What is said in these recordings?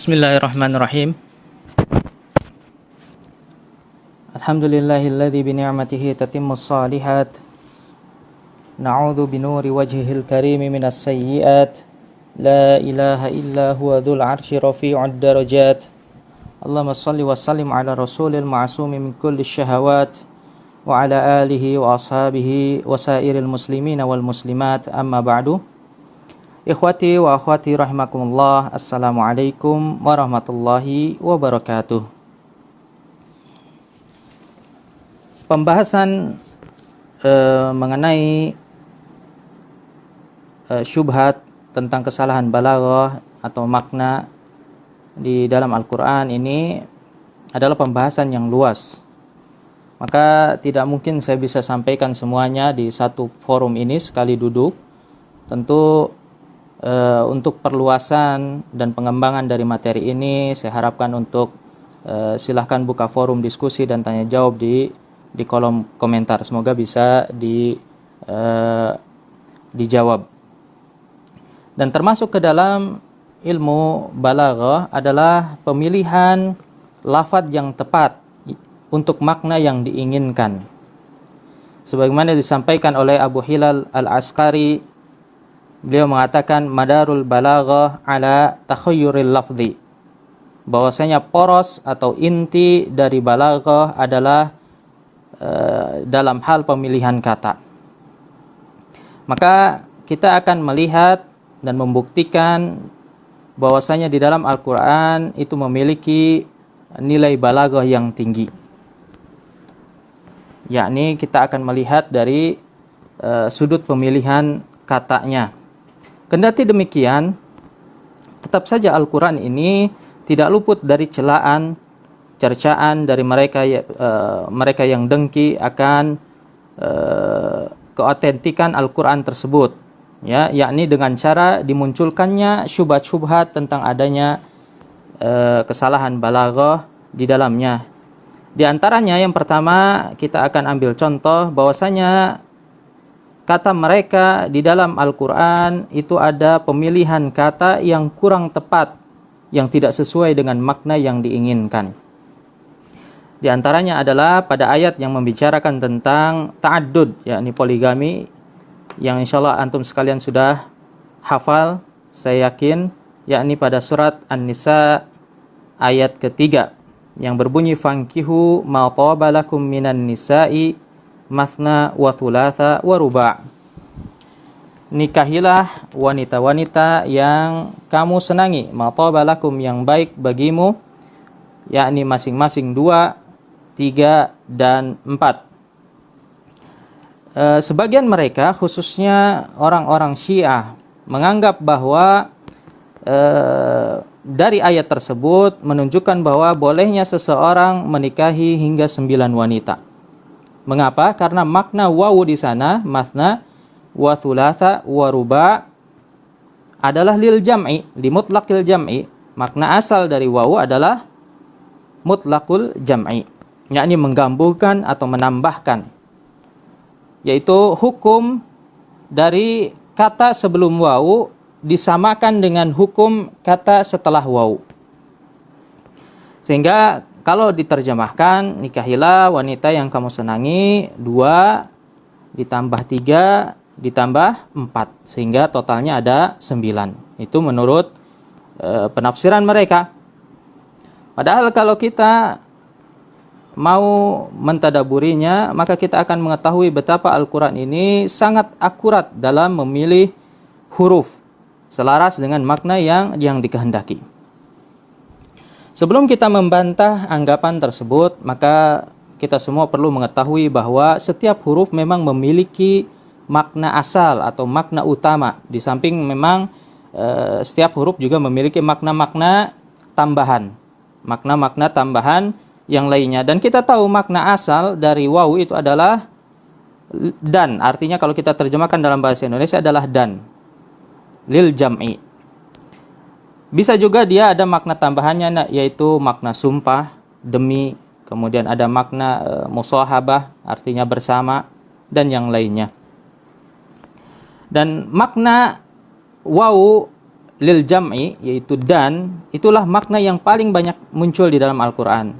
Bismillahirrahmanirrahim. Alhamdulillahilladzi bi ni'matihi tatimmus shalihat. Na'udzu bi nuri wajhihil karim minas sayyi'at. La ilaha illa huwa dzul 'arsy rafi'ud darajat. Allahumma shalli wa sallim ala rasulil ma'sumi min kulli syahawat wa ala alihi wa ashabihi wa sairil muslimina wal muslimat, amma ba'du. Ikhwati wa akhwati rahimakumullah, assalamualaikum warahmatullahi wabarakatuh. Pembahasan mengenai syubhat tentang kesalahan balaghah atau makna di dalam Al-Quran ini adalah pembahasan yang luas. Maka tidak mungkin saya bisa sampaikan semuanya di satu forum ini sekali duduk. Tentu untuk perluasan dan pengembangan dari materi ini, saya harapkan untuk silahkan buka forum diskusi dan tanya jawab di kolom komentar. Semoga bisa dijawab. Dan termasuk ke dalam ilmu balaghah adalah pemilihan lafadz yang tepat untuk makna yang diinginkan. Sebagaimana disampaikan oleh Abu Hilal Al-Askari, beliau mengatakan madarul balaghah ala takhayyuril lafzi, bahwasanya poros atau inti dari balaghah adalah dalam hal pemilihan kata. Maka kita akan melihat dan membuktikan bahwasanya di dalam Al-Qur'an itu memiliki nilai balaghah yang tinggi. Yakni kita akan melihat dari sudut pemilihan katanya. Kendati demikian, tetap saja Al-Quran ini tidak luput dari celaan, cercaan dari mereka yang dengki akan keautentikan Al-Quran tersebut, ya, yakni dengan cara dimunculkannya syubhat-syubhat tentang adanya kesalahan balaghah di dalamnya. Di antaranya yang pertama kita akan ambil contoh bahwasanya kata mereka di dalam Al-Quran itu ada pemilihan kata yang kurang tepat, yang tidak sesuai dengan makna yang diinginkan. Di antaranya adalah pada ayat yang membicarakan tentang ta'addud, yakni poligami, yang insyaallah antum sekalian sudah hafal, saya yakin, yakni pada surat An-Nisa ayat ketiga, yang berbunyi fankihu ma taba lakum minan nisa'i mathna wa thulatha wa ruba'. Nikahilah wanita-wanita yang kamu senangi, ma taba lakum, yang baik bagimu, yakni masing-masing 2, 3, dan 4. Sebagian mereka, khususnya orang-orang Syiah, menganggap bahwa dari ayat tersebut menunjukkan bahwa bolehnya seseorang menikahi hingga 9 wanita. Mengapa? Karena makna wawu di sana, mathna wa thulatha wa ruba', adalah lil jam'i, li mutlaqil jam'i. Makna asal dari wawu adalah mutlaqul jam'i, yakni menggabungkan atau menambahkan, yaitu hukum dari kata sebelum wawu disamakan dengan hukum kata setelah wawu. Sehingga kalau diterjemahkan, nikahilah wanita yang kamu senangi, 2 ditambah 3 ditambah 4, sehingga totalnya ada 9. Itu menurut penafsiran mereka. Padahal kalau kita mau mentadaburinya, maka kita akan mengetahui betapa Al-Quran ini sangat akurat dalam memilih huruf selaras dengan makna yang dikehendaki. Sebelum kita membantah anggapan tersebut, maka kita semua perlu mengetahui bahwa setiap huruf memang memiliki makna asal atau makna utama. Di samping memang setiap huruf juga memiliki makna-makna tambahan, makna-makna tambahan yang lainnya. Dan kita tahu makna asal dari wawu itu adalah dan. Artinya kalau kita terjemahkan dalam bahasa Indonesia adalah dan, lil jam'i. Bisa juga dia ada makna tambahannya, yaitu makna sumpah, demi, kemudian ada makna musahabah, artinya bersama, dan yang lainnya. Dan makna wawu lil jam'i, yaitu dan, itulah makna yang paling banyak muncul di dalam Al-Quran.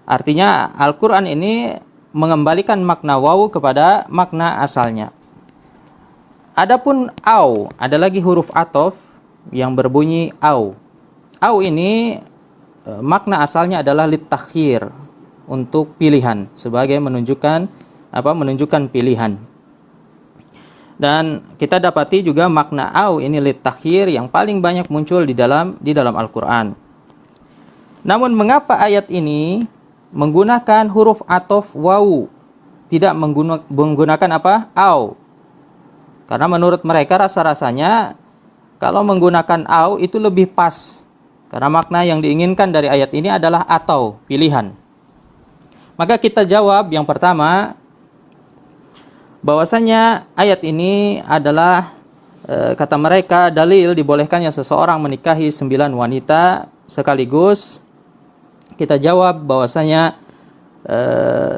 Artinya Al-Quran ini mengembalikan makna waw kepada makna asalnya. Adapun au, ada lagi huruf ataf yang berbunyi au. Au ini makna asalnya adalah litakhir, untuk pilihan, sebagai menunjukkan pilihan. Dan kita dapati juga makna au ini litakhir yang paling banyak muncul di dalam Al-Quran. Namun mengapa ayat ini menggunakan huruf ataf wawu, tidak menggunakan apa? Au. Karena menurut mereka rasa-rasanya kalau menggunakan au itu lebih pas. Karena makna yang diinginkan dari ayat ini adalah atau, pilihan. Maka kita jawab yang pertama, bahwasanya ayat ini adalah kata mereka dalil dibolehkannya seseorang menikahi 9 wanita sekaligus. Kita jawab bahwasanya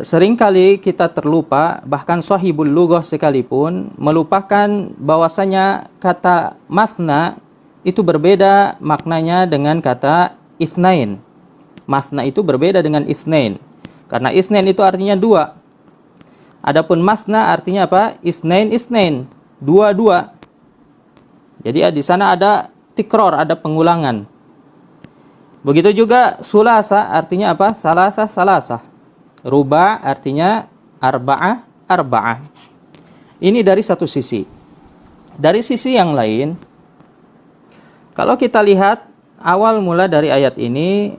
seringkali kita terlupa, bahkan sahibul lughah sekalipun melupakan bahwasanya kata mathna itu berbeda maknanya dengan kata itsnain. Mathna itu berbeda dengan itsnain. Karena itsnain itu artinya dua. Adapun masna artinya apa? Isnain, dua. Jadi di sana ada tikror, ada pengulangan. Begitu juga sulasa artinya apa? Salasa. Ruba artinya arba'ah. Ini dari satu sisi. Dari sisi yang lain, kalau kita lihat awal mula dari ayat ini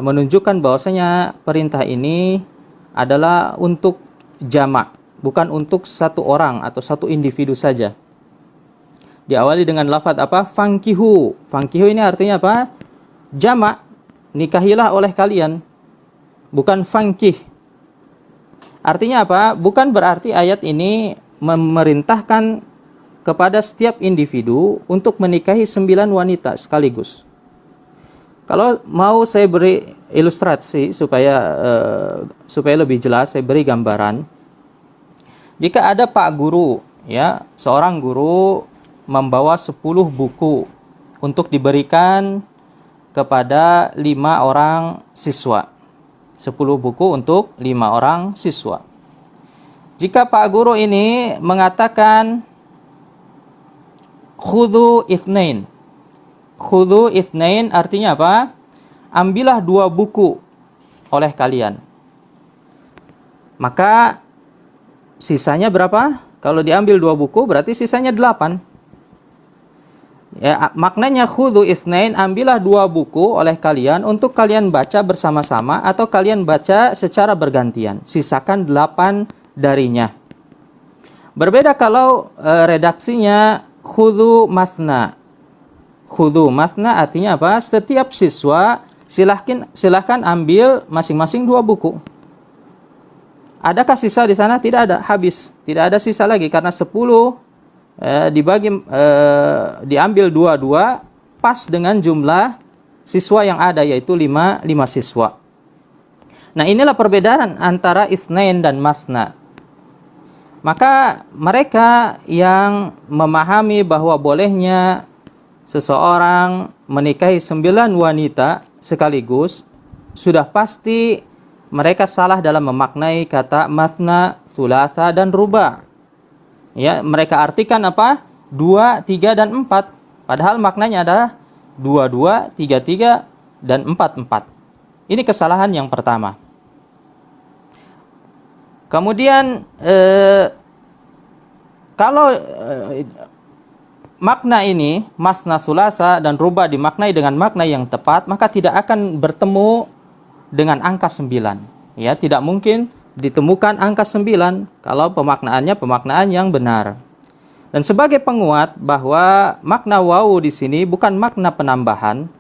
menunjukkan bahwasanya perintah ini adalah untuk jamak, bukan untuk satu orang atau satu individu saja. Diawali dengan lafaz apa? Fankihu. Fankihu ini artinya apa? Jamak, nikahilah oleh kalian. Bukan fankih. Artinya apa? Bukan berarti ayat ini memerintahkan kepada setiap individu untuk menikahi 9 wanita sekaligus. Kalau mau saya beri ilustrasi supaya lebih jelas, saya beri gambaran. Jika ada Pak Guru, ya, seorang guru membawa 10 buku untuk diberikan kepada 5 orang siswa. 10 buku untuk 5 orang siswa. Jika Pak Guru ini mengatakan khudhu itsnain. Khudhu itsnain artinya apa? Ambillah 2 buku oleh kalian. Maka sisanya berapa? Kalau diambil 2 buku berarti sisanya 8. Ya, maknanya khudhu itsnain, ambillah 2 buku oleh kalian untuk kalian baca bersama-sama atau kalian baca secara bergantian. Sisakan 8 darinya. Berbeda kalau redaksinya khudhu mathna. Khudhu mathna artinya apa? Setiap siswa silahkan ambil masing-masing 2 buku. Adakah sisa di sana? Tidak ada, habis. Tidak ada sisa lagi karena 10 diambil 2 pas dengan jumlah siswa yang ada, yaitu 5 siswa. Nah, inilah perbedaan antara isnain dan masna. Maka mereka yang memahami bahwa bolehnya seseorang menikahi 9 wanita sekaligus, sudah pasti mereka salah dalam memaknai kata mathna, thulatha, dan ruba. Ya, mereka artikan apa? 2, 3, dan 4. Padahal maknanya adalah 2, 2, 3, 3, dan 4, 4. Ini kesalahan yang pertama. Kemudian kalau makna ini, masna, sulasa, dan ruba dimaknai dengan makna yang tepat, maka tidak akan bertemu dengan angka 9. Ya, tidak mungkin ditemukan angka 9 kalau pemaknaan yang benar. Dan sebagai penguat bahwa makna wawu di sini bukan makna penambahan,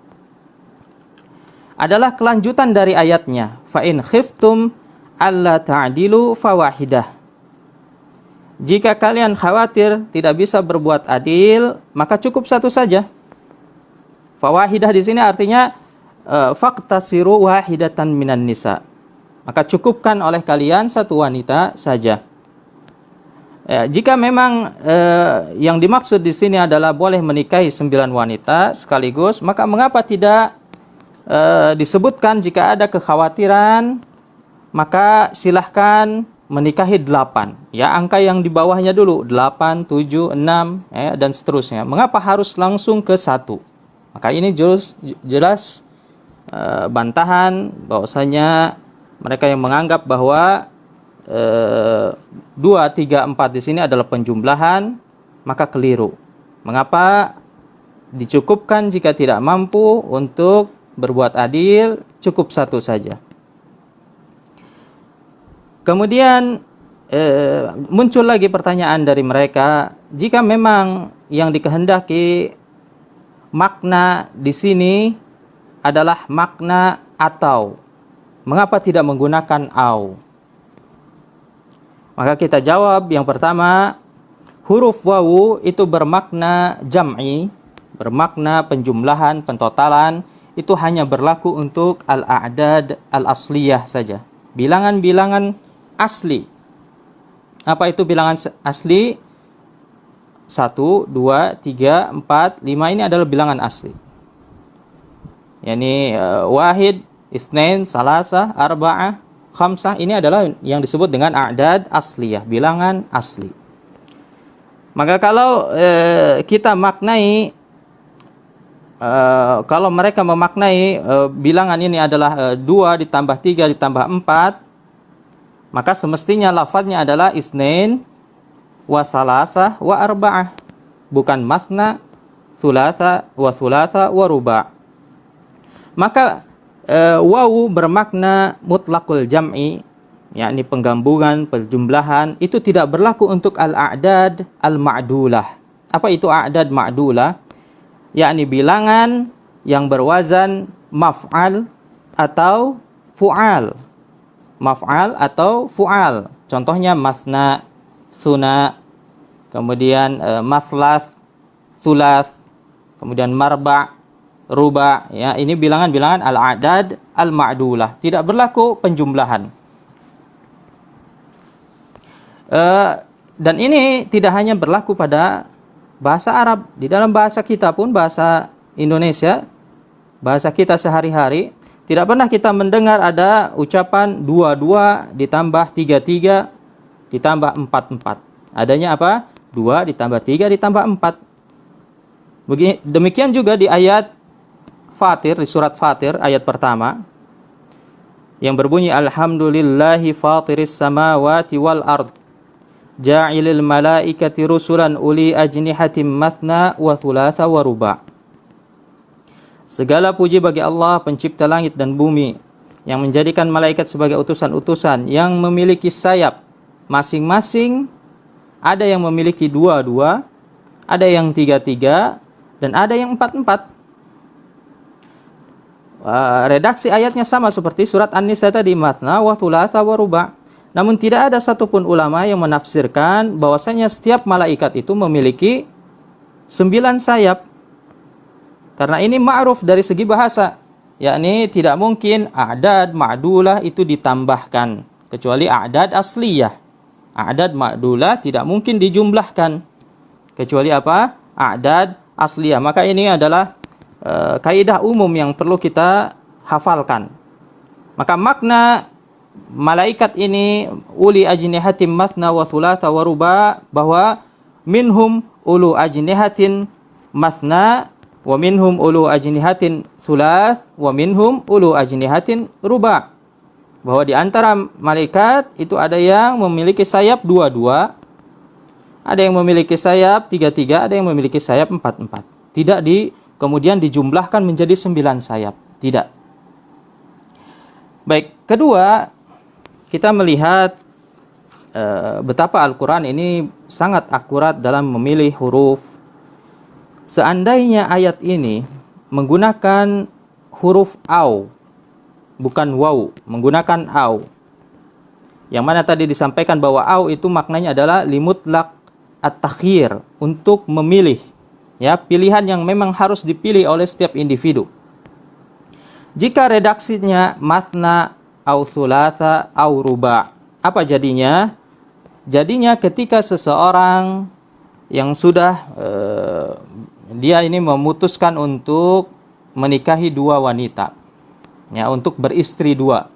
adalah kelanjutan dari ayatnya. Fa in khiftum alla ta'dilu fawahidah. Jika kalian khawatir tidak bisa berbuat adil, maka cukup satu saja. Fawahidah di sini artinya faqtasiru wahidatan minan nisa. Maka cukupkan oleh kalian 1 wanita saja. Jika memang yang dimaksud di sini adalah boleh menikahi 9 wanita sekaligus, maka mengapa tidak disebutkan jika ada kekhawatiran, maka silahkan menikahi 8. Ya, angka yang di bawahnya dulu, 8, 7, 6, dan seterusnya. Mengapa harus langsung ke 1? Maka ini jelas bantahan bahwasanya mereka yang menganggap bahwa 2, 3, 4 di sini adalah penjumlahan, maka keliru. Mengapa dicukupkan jika tidak mampu untuk berbuat adil, cukup 1 saja. Kemudian muncul lagi pertanyaan dari mereka, jika memang yang dikehendaki makna di sini adalah makna atau, mengapa tidak menggunakan au? Maka kita jawab yang pertama, huruf wawu itu bermakna jam'i, bermakna penjumlahan, pentotalan, itu hanya berlaku untuk al-a'dad al-asliyah saja. Bilangan-bilangan asli. Apa itu bilangan asli? 1, 2, 3, 4, 5 ini adalah bilangan asli. Yani wahid, isnain, salasa, arba'ah, khamsah, ini adalah yang disebut dengan a'dad asliyah, bilangan asli. Maka kalau kita maknai, kalau mereka memaknai bilangan ini adalah 2 ditambah 3 ditambah 4, maka semestinya lafadznya adalah isnain wa salasah wa arba'ah, bukan masna, thulatha wa ruba'. Maka wawu bermakna mutlaqul jam'i, yakni penggabungan, penjumlahan, itu tidak berlaku untuk al-a'dad al-ma'dulah. Apa itu a'dad ma'dulah? Yakni bilangan yang berwazan maf'al atau fu'al. Maf'al atau fu'al. Contohnya masna, suna, kemudian maslath, thulath, kemudian marba', ruba', ya, ini bilangan-bilangan al-a'dad al-ma'dulah, tidak berlaku penjumlahan. Dan ini tidak hanya berlaku pada bahasa Arab, di dalam bahasa kita pun, bahasa Indonesia, bahasa kita sehari-hari, tidak pernah kita mendengar ada ucapan 22 ditambah 33 ditambah 44. Adanya apa? 2 ditambah 3 ditambah 4. Demikian juga di ayat Fatir, di surat Fatir ayat pertama yang berbunyi alhamdulillahi fatiris samawati wal ard ja'ilil malaikati rusulan uli ajnihatim mathna wa thulatha wa ruba'. Segala puji bagi Allah pencipta langit dan bumi yang menjadikan malaikat sebagai utusan-utusan yang memiliki sayap masing-masing, ada yang memiliki 2, ada yang 3, dan ada yang 4. Redaksi ayatnya sama seperti surat An-Nisa tadi, matna wa thulatha wa ruba'. Namun tidak ada satupun ulama yang menafsirkan bahwasanya setiap malaikat itu memiliki 9 sayap. Karena ini ma'ruf dari segi bahasa, yakni tidak mungkin a'dad ma'dulah itu ditambahkan, kecuali a'dad asliyah. A'dad ma'dulah tidak mungkin dijumlahkan, kecuali apa? A'dad asliyah. Maka ini adalah kaidah umum yang perlu kita hafalkan. Maka makna malaikat ini uli ajnihatin mathna wa thulatha wa ruba', bahwa minhum ulu ajnihatin mathna wa minhum ulu ajnihatin thulath wa minhum ulu ajnihatin ruba'. Bahwa di antara malaikat itu ada yang memiliki sayap 2, ada yang memiliki sayap 3, ada yang memiliki sayap 4. Tidak kemudian dijumlahkan menjadi 9 sayap. Tidak. Baik, kedua, kita melihat betapa Al-Quran ini sangat akurat dalam memilih huruf. Seandainya ayat ini menggunakan huruf au, bukan waw, menggunakan au, yang mana tadi disampaikan bahwa au itu maknanya adalah limutlaq at-takhir, untuk memilih, ya, pilihan yang memang harus dipilih oleh setiap individu. Jika redaksinya mathna au thulatha au ruba', apa jadinya? Jadinya ketika seseorang yang sudah dia ini memutuskan untuk menikahi dua wanita, ya, untuk beristri dua,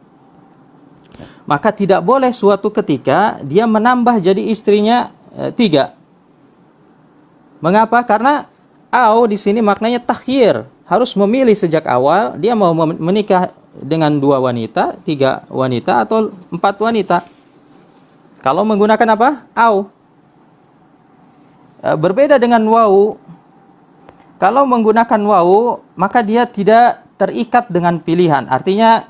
maka tidak boleh suatu ketika dia menambah jadi istrinya tiga. Mengapa? Karena di sini maknanya takhyir, harus memilih sejak awal dia mau menikah dengan dua wanita, tiga wanita, atau empat wanita. Kalau menggunakan apa? Berbeda dengan wawu. Kalau menggunakan wawu, maka dia tidak terikat dengan pilihan. Artinya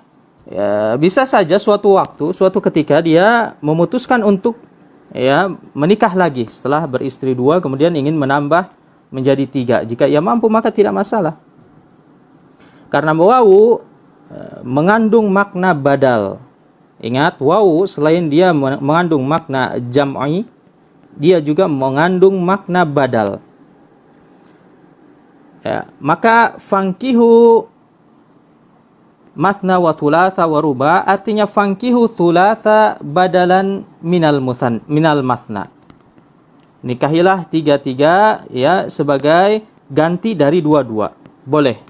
bisa saja suatu waktu, suatu ketika dia memutuskan untuk menikah lagi setelah beristri dua, kemudian ingin menambah menjadi tiga. Jika ia mampu, maka tidak masalah. Karena wawu mengandung makna badal. Ingat, wawu selain dia mengandung makna jam'i, dia juga mengandung makna badal. Ya, maka fankihu mathna wa thulatha wa ruba, artinya fankihu thulatha badalan minal mathna. Nikahilah tiga-tiga ya sebagai ganti dari dua-dua. Boleh.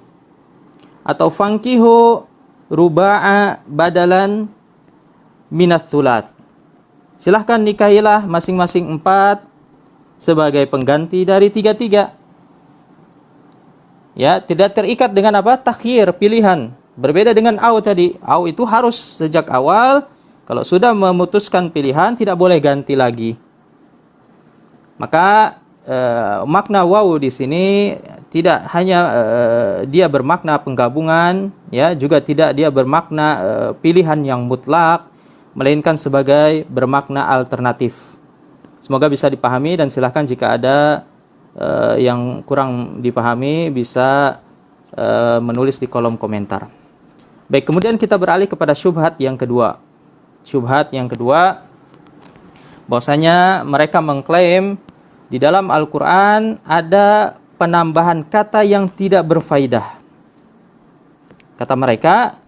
Atau fankihu ruba'a badalan minat thulath. Silahkan nikahilah masing-masing 4 sebagai pengganti dari tiga-tiga. Ya, tidak terikat dengan apa? Takhyir, pilihan. Berbeda dengan tadi. Itu harus sejak awal. Kalau sudah memutuskan pilihan, tidak boleh ganti lagi. Maka makna wawu di sini tidak hanya dia bermakna penggabungan, ya, juga tidak dia bermakna pilihan yang mutlak, melainkan sebagai bermakna alternatif. Semoga bisa dipahami, dan silahkan jika ada yang kurang dipahami bisa menulis di kolom komentar. Baik, kemudian kita beralih kepada syubhat yang kedua. Syubhat yang kedua, bahwasanya mereka mengklaim di dalam Al-Quran ada penambahan kata yang tidak berfaidah. Kata mereka,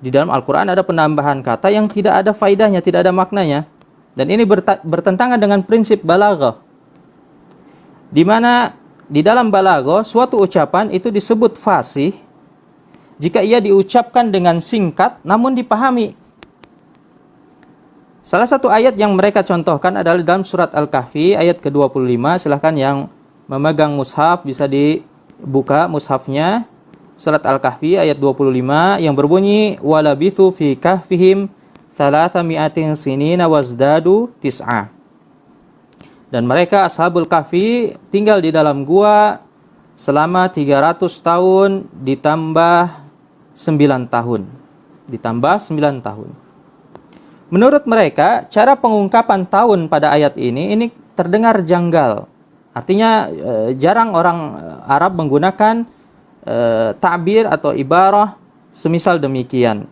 di dalam Al-Quran ada penambahan kata yang tidak ada faidahnya, tidak ada maknanya. Dan ini bertentangan dengan prinsip balaghah. Di mana di dalam balaghah suatu ucapan itu disebut fasih jika ia diucapkan dengan singkat namun dipahami. Salah satu ayat yang mereka contohkan adalah dalam surat Al-Kahfi ayat ke-25. Silahkan yang memegang mushaf bisa dibuka mushafnya. Surat Al-Kahfi ayat 25 yang berbunyi walabithu fi kahfihim 300 sinina wazdadu tis'a. Dan mereka ashabul kahfi tinggal di dalam gua selama 300 tahun ditambah 9 tahun. Ditambah 9 tahun. Menurut mereka, cara pengungkapan tahun pada ayat ini terdengar janggal. Artinya jarang orang Arab menggunakan ta'bir atau ibarah semisal demikian.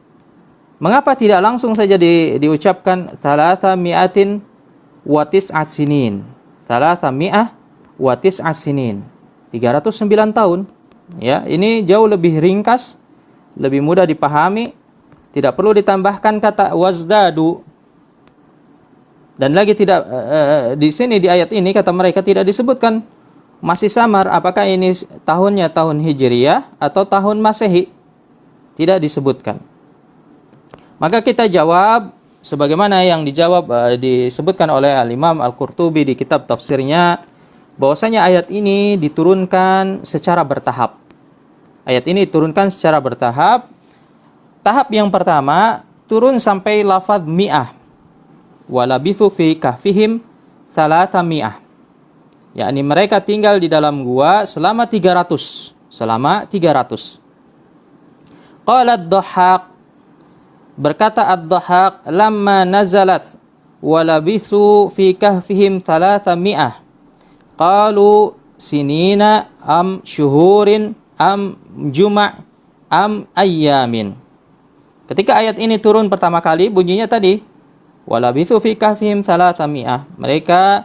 Mengapa tidak langsung saja diucapkan 300 wa tis'a sinin? 300 wa tis'a sinin. 309 tahun. Ya, ini jauh lebih ringkas, lebih mudah dipahami. Tidak perlu ditambahkan kata wazdadu. Dan lagi tidak di sini di ayat ini kata mereka tidak disebutkan, masih samar apakah ini tahunnya tahun Hijriyah atau tahun Masehi. Tidak disebutkan. Maka kita jawab sebagaimana yang disebutkan oleh Al-Imam Al-Qurtubi di kitab tafsirnya, bahwasanya ayat ini diturunkan secara bertahap. Ayat ini diturunkan secara bertahap. Tahap yang pertama turun sampai lafaz mi'ah. Walabithu fi kahfihim 300. Yakni mereka tinggal di dalam gua selama 300. Qala ad-Dhahhak, berkata ad-Dhahhak, lamma nazalat walabithu fi kahfihim 300 qalu sinina am syuhurin am juma' am ayyamin. Ketika ayat ini turun pertama kali, bunyinya tadi walabithu fi kahfihim 300. Mereka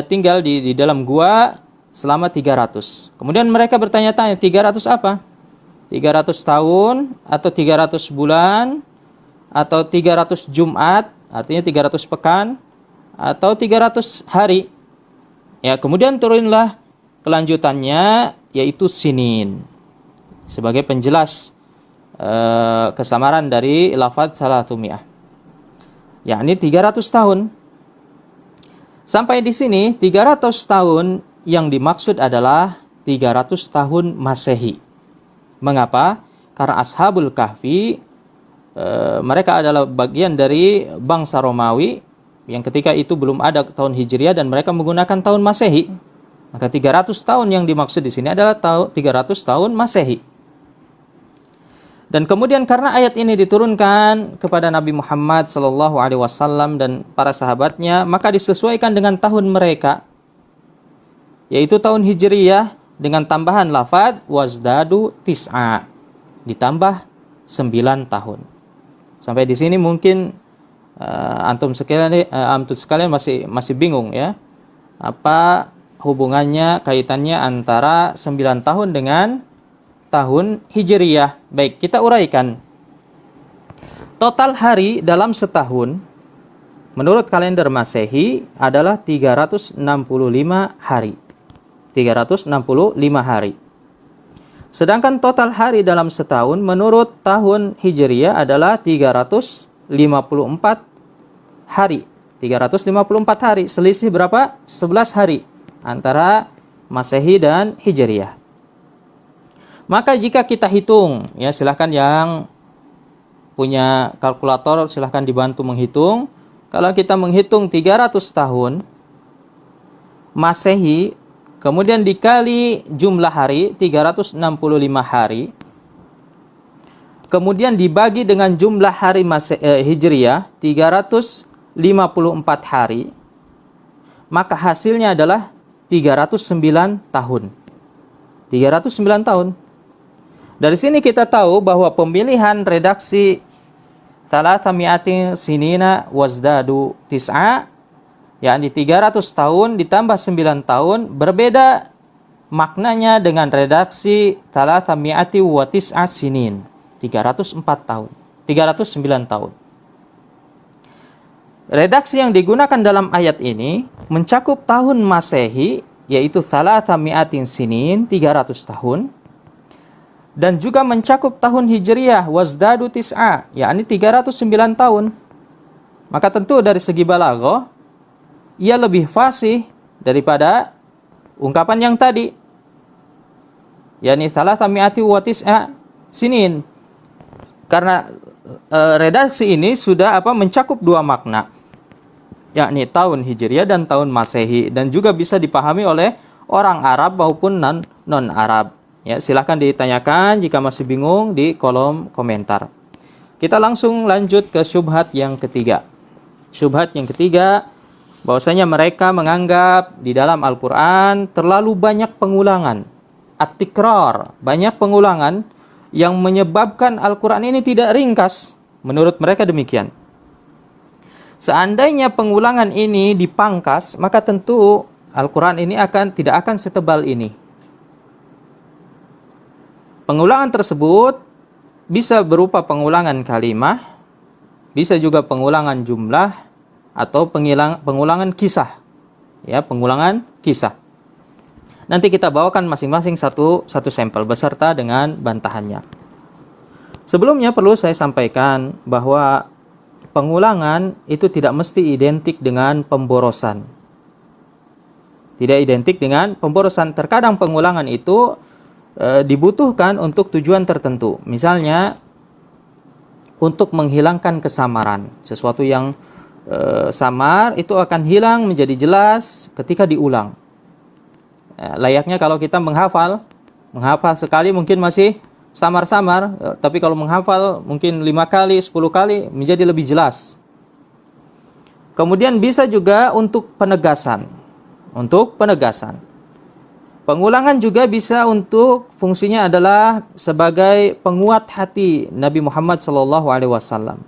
tinggal di dalam gua selama 300. Kemudian mereka bertanya-tanya, 300 apa? 300 tahun atau 300 bulan atau 300 Jumat artinya 300 pekan atau 300 hari. Ya, kemudian turunlah kelanjutannya yaitu sinin sebagai penjelas kesamaran dari lafaz salatumiyah, yakni 300 tahun. Sampai di sini 300 tahun yang dimaksud adalah 300 tahun Masehi. Mengapa? Karena Ashabul Kahfi mereka adalah bagian dari bangsa Romawi yang ketika itu belum ada tahun Hijriah dan mereka menggunakan tahun Masehi. Maka 300 tahun yang dimaksud di sini adalah 300 tahun Masehi. Dan kemudian karena ayat ini diturunkan kepada Nabi Muhammad SAW dan para sahabatnya, maka disesuaikan dengan tahun mereka, yaitu tahun Hijriyah, dengan tambahan lafaz wazdadu tis'a, ditambah 9 tahun. Sampai di sini mungkin antum sekalian masih bingung ya, apa hubungannya, kaitannya antara 9 tahun dengan tahun Hijriyah. Baik, kita uraikan. Total hari dalam setahun menurut kalender Masehi adalah 365 hari. 365 hari. Sedangkan total hari dalam setahun menurut tahun Hijriyah adalah 354 hari. 354 hari. Selisih berapa? 11 hari antara Masehi dan Hijriyah. Maka jika kita hitung, ya silahkan yang punya kalkulator silahkan dibantu menghitung. Kalau kita menghitung 300 tahun Masehi, kemudian dikali jumlah hari 365 hari, kemudian dibagi dengan jumlah hari Hijriyah 354 hari, maka hasilnya adalah 309 tahun. 309 tahun. Dari sini kita tahu bahwa pemilihan redaksi Thalathami'atin sinina wazdadu tis'a, yakni 300 tahun ditambah 9 tahun, berbeda maknanya dengan redaksi Thalathami'ati wa tis'a sinin, 304 tahun, 309 tahun. Redaksi yang digunakan dalam ayat ini mencakup tahun Masehi, yaitu Thalathami'atin sinin, 300 tahun, dan juga mencakup tahun Hijriyah wazdadu tis'a, yakni 309 tahun. Maka tentu dari segi balaghah ia lebih fasih daripada ungkapan yang tadi, yakni thalathami'ati wa tis'a sinin. Karena redaksi ini sudah mencakup dua makna, yakni tahun Hijriyah dan tahun Masehi, dan juga bisa dipahami oleh orang Arab maupun non-Arab. Ya, silahkan ditanyakan jika masih bingung di kolom komentar. Kita langsung lanjut ke syubhat yang ketiga. Syubhat yang ketiga, bahwasanya mereka menganggap di dalam Al-Quran terlalu banyak pengulangan, at-tikrar, banyak pengulangan yang menyebabkan Al-Quran ini tidak ringkas. Menurut mereka demikian. Seandainya pengulangan ini dipangkas, maka tentu Al-Quran ini tidak akan setebal ini. Pengulangan tersebut bisa berupa pengulangan kalimah, bisa juga pengulangan jumlah, atau pengulangan kisah. Ya, pengulangan kisah. Nanti kita bawakan masing-masing satu sampel beserta dengan bantahannya. Sebelumnya perlu saya sampaikan bahwa pengulangan itu tidak mesti identik dengan pemborosan. Tidak identik dengan pemborosan. Terkadang pengulangan itu dibutuhkan untuk tujuan tertentu. Misalnya untuk menghilangkan kesamaran. Sesuatu yang samar itu akan hilang menjadi jelas ketika diulang. Layaknya kalau kita menghafal sekali mungkin masih samar-samar, tapi kalau menghafal mungkin 5 kali, 10 kali menjadi lebih jelas. Kemudian bisa juga untuk penegasan. Pengulangan juga bisa untuk fungsinya adalah sebagai penguat hati Nabi Muhammad SAW.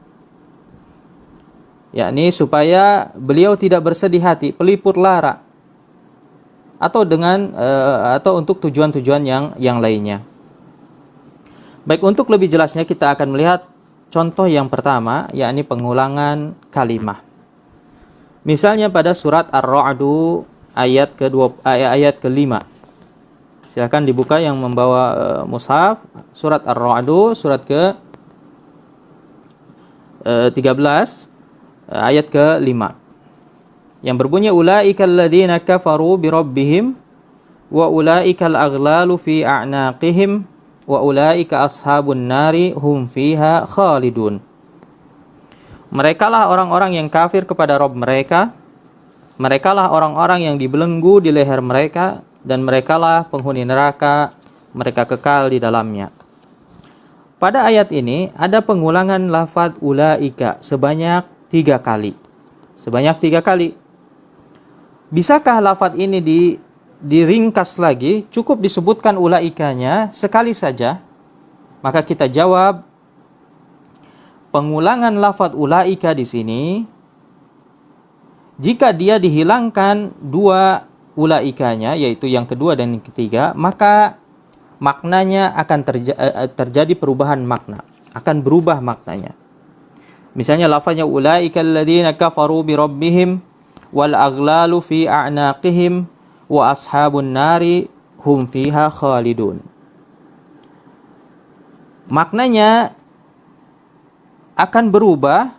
Yakni supaya beliau tidak bersedih hati, pelipur lara, atau untuk tujuan-tujuan yang lainnya. Baik, untuk lebih jelasnya kita akan melihat contoh yang pertama, yakni pengulangan kalimah. Misalnya pada surat Ar-Ra'du ayat ke-5. Silakan dibuka yang membawa mushaf, surat Ar-Ra'du surat ke-13 ayat ke-5. Yang berbunyi ulaikal ladzina kafaru bi rabbihim wa ulaikal aghlalu fi a'naqihim wa ulaika ashabun nari hum fiha khalidun. Merekalah orang-orang yang kafir kepada Rabb mereka. Merekalah orang-orang yang dibelenggu di leher mereka, dan merekalah penghuni neraka, mereka kekal di dalamnya. Pada ayat ini ada pengulangan lafaz ulaika sebanyak 3 kali. Sebanyak 3 kali. Bisakah lafaz ini diringkas lagi, cukup disebutkan ulaikanya sekali saja? Maka kita jawab, pengulangan lafaz ulaika di sini, jika dia dihilangkan 2 ulaikanya, yaitu yang kedua dan yang ketiga, maka maknanya akan terjadi perubahan makna, akan berubah maknanya. Misalnya lafaznya ulaikal ladzina kafaru bi rabbihim wal aghlalu fi a'naqihim wa ashabun nari hum fiha khalidun. Maknanya akan berubah.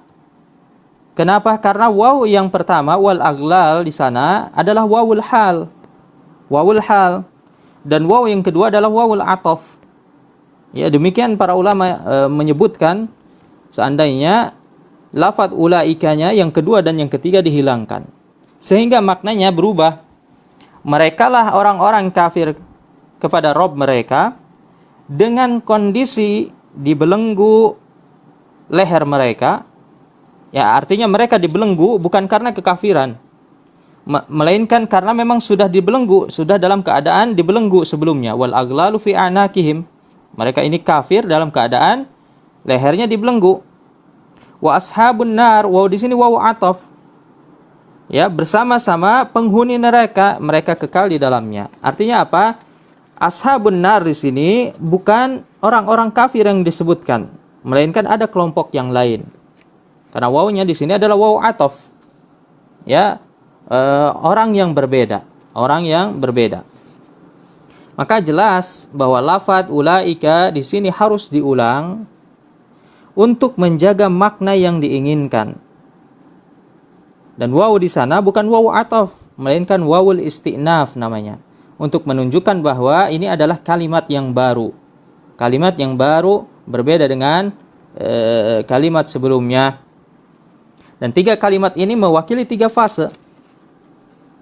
Kenapa? Karena waw yang pertama wal aghlal di sana adalah wawul hal. Wawul hal. Dan waw yang kedua adalah wawul ataf. Ya, demikian para ulama menyebutkan seandainya lafaz ulaikanya yang kedua dan yang ketiga dihilangkan, sehingga maknanya berubah. Merekalah orang-orang kafir kepada Rabb mereka dengan kondisi dibelenggu leher mereka. Ya, artinya mereka dibelenggu bukan karena kekafiran, melainkan karena memang sudah dibelenggu, sudah dalam keadaan dibelenggu sebelumnya. Wal aghlalu fi a'naqihim. Mereka ini kafir dalam keadaan lehernya dibelenggu. Wa ashabun nar, waw di sini waw ataf. Ya, bersama-sama penghuni neraka, mereka kekal di dalamnya. Artinya apa? Ashabun nar di sini bukan orang-orang kafir yang disebutkan, melainkan ada kelompok yang lain. Karena wawnya di sini adalah waw ataf. Ya, orang yang berbeda, orang yang berbeda. Maka jelas bahwa lafaz ulaika di sini harus diulang untuk menjaga makna yang diinginkan. Dan waw di sana bukan waw ataf, melainkan wawul istinaf namanya, untuk menunjukkan bahwa ini adalah kalimat yang baru. Kalimat yang baru berbeda dengan kalimat sebelumnya. Dan 3 kalimat ini mewakili 3 fase.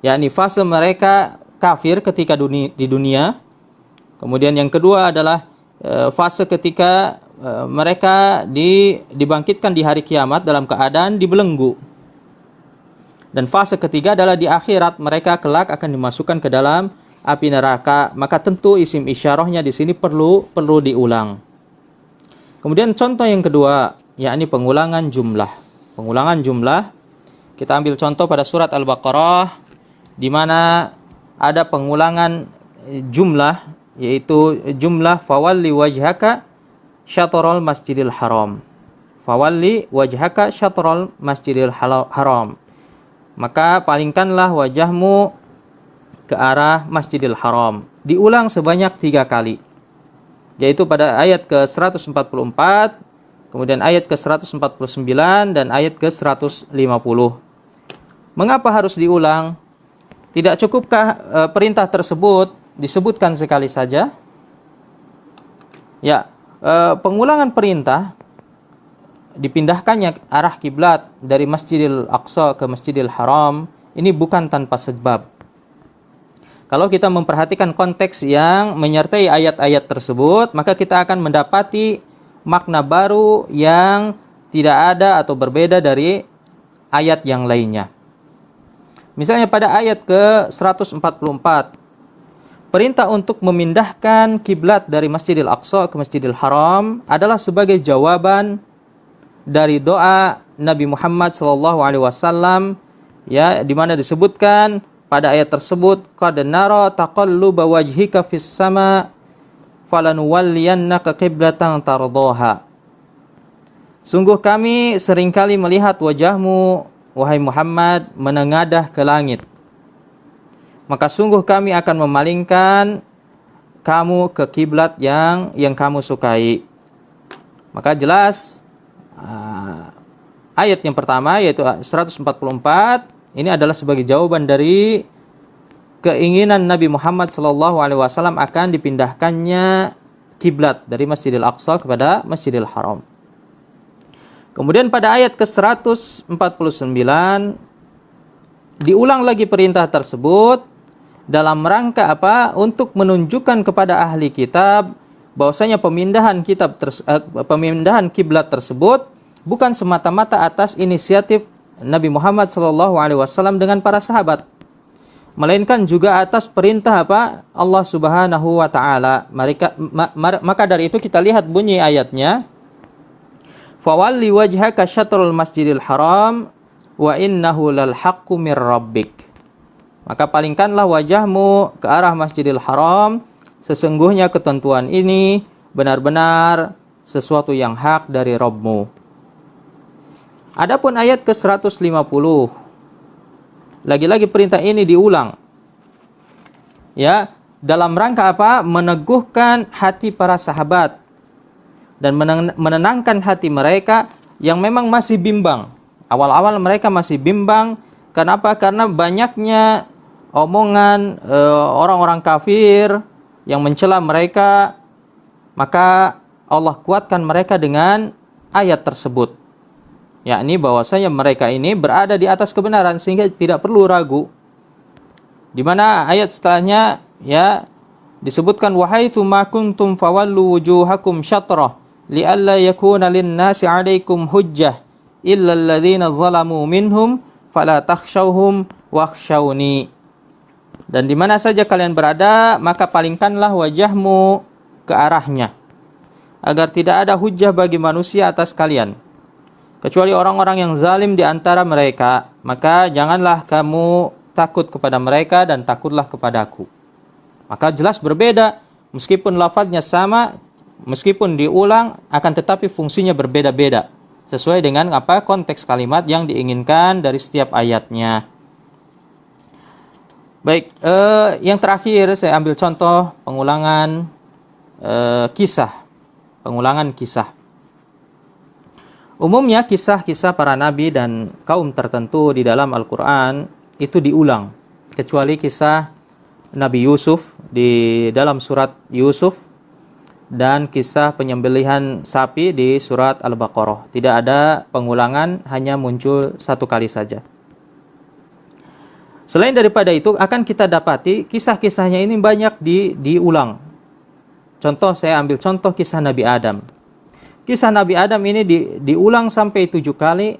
Yakni fase mereka kafir ketika di dunia. Kemudian yang kedua adalah fase ketika mereka dibangkitkan di hari kiamat dalam keadaan dibelenggu. Dan fase ketiga adalah di akhirat, mereka kelak akan dimasukkan ke dalam api neraka. Maka tentu isim isyarahnya di sini perlu diulang. Kemudian contoh yang kedua, yakni pengulangan jumlah. Pengulangan jumlah, kita ambil contoh pada surat Al-Baqarah, di mana ada pengulangan jumlah, yaitu jumlah fawalli wajhaka syatrul masjidil haram. Fawalli wajhaka syatrul masjidil haram. Maka palingkanlah wajahmu ke arah Masjidil Haram. Diulang sebanyak 3 kali. Yaitu pada ayat ke-144, kemudian ayat ke-149 dan ayat ke-150. Mengapa harus diulang? Tidak cukupkah perintah tersebut disebutkan sekali saja? Ya, pengulangan perintah dipindahkannya arah kiblat dari Masjidil Aqsa ke Masjidil Haram ini bukan tanpa sebab. Kalau kita memperhatikan konteks yang menyertai ayat-ayat tersebut, maka kita akan mendapati makna baru yang tidak ada atau berbeda dari ayat yang lainnya. Misalnya pada ayat ke-144, perintah untuk memindahkan kiblat dari Masjidil Aqsa ke Masjidil Haram adalah sebagai jawaban dari doa Nabi Muhammad SAW, ya, di mana disebutkan pada ayat tersebut, qad nara taqalluba wajhika fis sama falanuwalliyannaka qiblatan tardaha. Sungguh kami seringkali melihat wajahmu, wahai Muhammad, menengadah ke langit. Maka sungguh kami akan memalingkan kamu ke kiblat yang kamu sukai. Maka jelas ayat yang pertama yaitu 144 ini adalah sebagai jawaban dari keinginan Nabi Muhammad SAW akan dipindahkannya kiblat dari Masjidil Aqsa kepada Masjidil Haram. Kemudian pada ayat ke-149 diulang lagi perintah tersebut dalam rangka apa? Untuk menunjukkan kepada ahli kitab bahwasanya pemindahan kiblat tersebut bukan semata-mata atas inisiatif Nabi Muhammad SAW dengan para sahabat, melainkan juga atas perintah apa? Allah Subhanahu wa taala. Maka dari itu kita lihat bunyi ayatnya, fawalli wajhaka syatrul masjidil haram wa innahu lal haqqu mir rabbik. Maka palingkanlah wajahmu ke arah Masjidil Haram, sesungguhnya ketentuan ini benar-benar sesuatu yang hak dari Rabbmu. Adapun ayat ke-150, lagi-lagi perintah ini diulang. Ya, dalam rangka apa? Meneguhkan hati para sahabat dan menenangkan hati mereka yang memang masih bimbang. Awal-awal mereka masih bimbang. Kenapa? Karena banyaknya omongan orang-orang kafir yang mencela mereka. Maka Allah kuatkan mereka dengan ayat tersebut, yakni bahwasanya mereka ini berada di atas kebenaran sehingga tidak perlu ragu. Di mana ayat setelahnya ya disebutkan wahaitsu ma kuntum fawallu wujuhakum syatrah li'alla yakuna lin-nasi 'alaikum hujjah illa alladhina zalamu minhum fala takhshawhum wakhshawni. Dan di mana saja kalian berada, maka palingkanlah wajahmu ke arahnya, agar tidak ada hujjah bagi manusia atas kalian, kecuali orang-orang yang zalim di antara mereka. Maka janganlah kamu takut kepada mereka dan takutlah kepadaku. Maka jelas berbeda, meskipun lafadznya sama, meskipun diulang, akan tetapi fungsinya berbeda-beda sesuai dengan apa konteks kalimat yang diinginkan dari setiap ayatnya. Baik, yang terakhir saya ambil contoh pengulangan kisah. Umumnya kisah-kisah para nabi dan kaum tertentu di dalam Al-Quran itu diulang, kecuali kisah Nabi Yusuf di dalam surat Yusuf dan kisah penyembelihan sapi di surat Al-Baqarah. Tidak ada pengulangan, hanya muncul satu kali saja. Selain daripada itu, akan kita dapati kisah-kisahnya ini banyak diulang. Contoh, saya ambil contoh kisah Nabi Adam. Kisah Nabi Adam ini diulang sampai 7 kali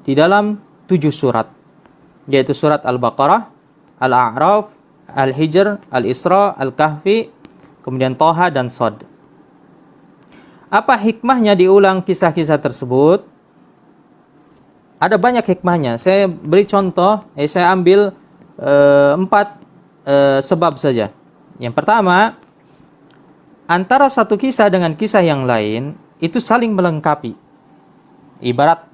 di dalam 7 surat, yaitu surat Al-Baqarah, Al-A'raf, Al-Hijr, Al-Isra, Al-Kahfi, kemudian Toha dan Shad. Apa hikmahnya diulang kisah-kisah tersebut? Ada banyak hikmahnya. Saya beri contoh, saya ambil 4 sebab saja. Yang pertama, antara satu kisah dengan kisah yang lain itu saling melengkapi. Ibarat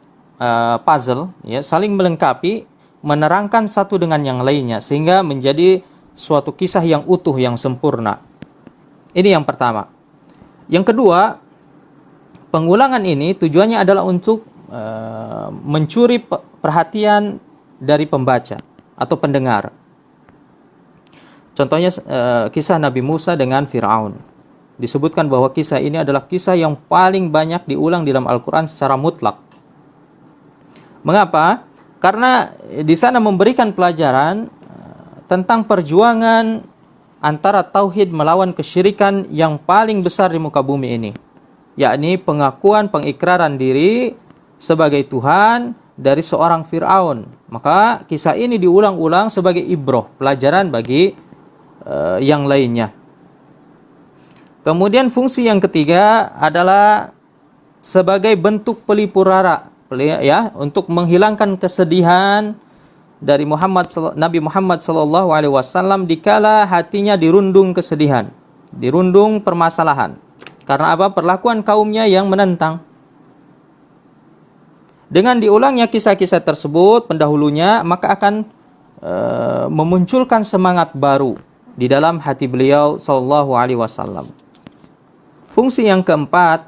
puzzle, ya, saling melengkapi, menerangkan satu dengan yang lainnya sehingga menjadi suatu kisah yang utuh, yang sempurna. Ini yang pertama. Yang kedua, pengulangan ini tujuannya adalah untuk mencuri perhatian dari pembaca atau pendengar. Contohnya kisah Nabi Musa dengan Fir'aun. Disebutkan bahwa kisah ini adalah kisah yang paling banyak diulang di dalam Al-Quran secara mutlak. Mengapa? Karena di sana memberikan pelajaran tentang perjuangan antara tauhid melawan kesyirikan yang paling besar di muka bumi ini, yakni pengakuan, pengikraran diri sebagai Tuhan dari seorang Fir'aun. Maka kisah ini diulang-ulang sebagai ibroh, pelajaran bagi yang lainnya. Kemudian fungsi yang ketiga adalah sebagai bentuk pelipur rara, ya, untuk menghilangkan kesedihan dari Nabi Muhammad SAW dikala hatinya dirundung kesedihan, dirundung permasalahan. Karena apa? Perlakuan kaumnya yang menentang. Dengan diulangnya kisah-kisah tersebut pendahulunya, maka akan memunculkan semangat baru di dalam hati beliau sallallahu alaihi wasallam. Fungsi yang keempat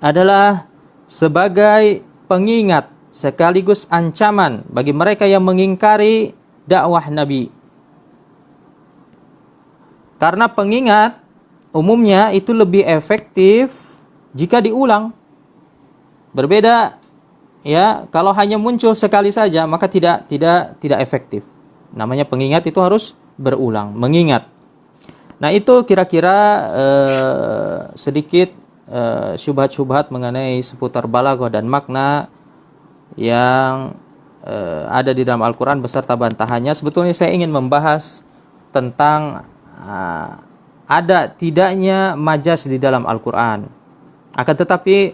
adalah sebagai pengingat sekaligus ancaman bagi mereka yang mengingkari dakwah Nabi. Karena pengingat umumnya itu lebih efektif jika diulang. Berbeda ya, kalau hanya muncul sekali saja maka tidak efektif. Namanya pengingat itu harus berulang, mengingat. Nah, itu kira-kira sedikit syubhat-syubhat mengenai seputar balaghah dan makna yang ada di dalam Al-Quran beserta bantahannya. Sebetulnya saya ingin membahas tentang ada tidaknya majas di dalam Al-Quran. Akan tetapi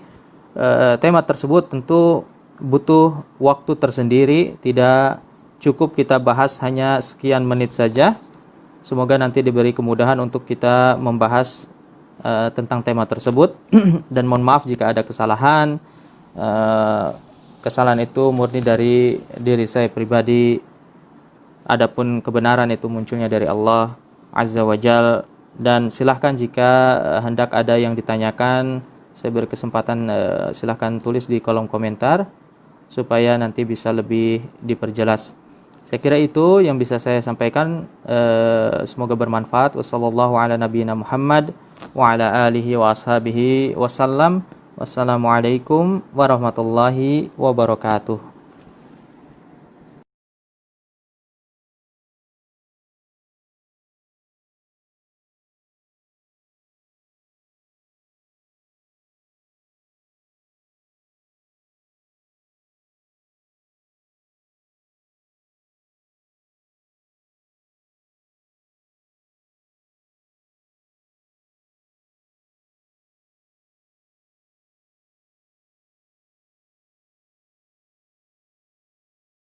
tema tersebut tentu butuh waktu tersendiri, tidak cukup kita bahas hanya sekian menit saja. Semoga nanti diberi kemudahan untuk kita membahas tentang tema tersebut. Dan mohon maaf jika ada kesalahan. Kesalahan itu murni dari diri saya pribadi. Adapun kebenaran itu munculnya dari Allah Azza wa Jal. Dan silahkan jika hendak ada yang ditanyakan, saya beri kesempatan, silahkan tulis di kolom komentar supaya nanti bisa lebih diperjelas. Saya kira itu yang bisa saya sampaikan. Semoga bermanfaat. Wassallallahu ala nabiyina Muhammad wa ala alihi wa ashabihi wasallam. Wassalamualaikum warahmatullahi wabarakatuh.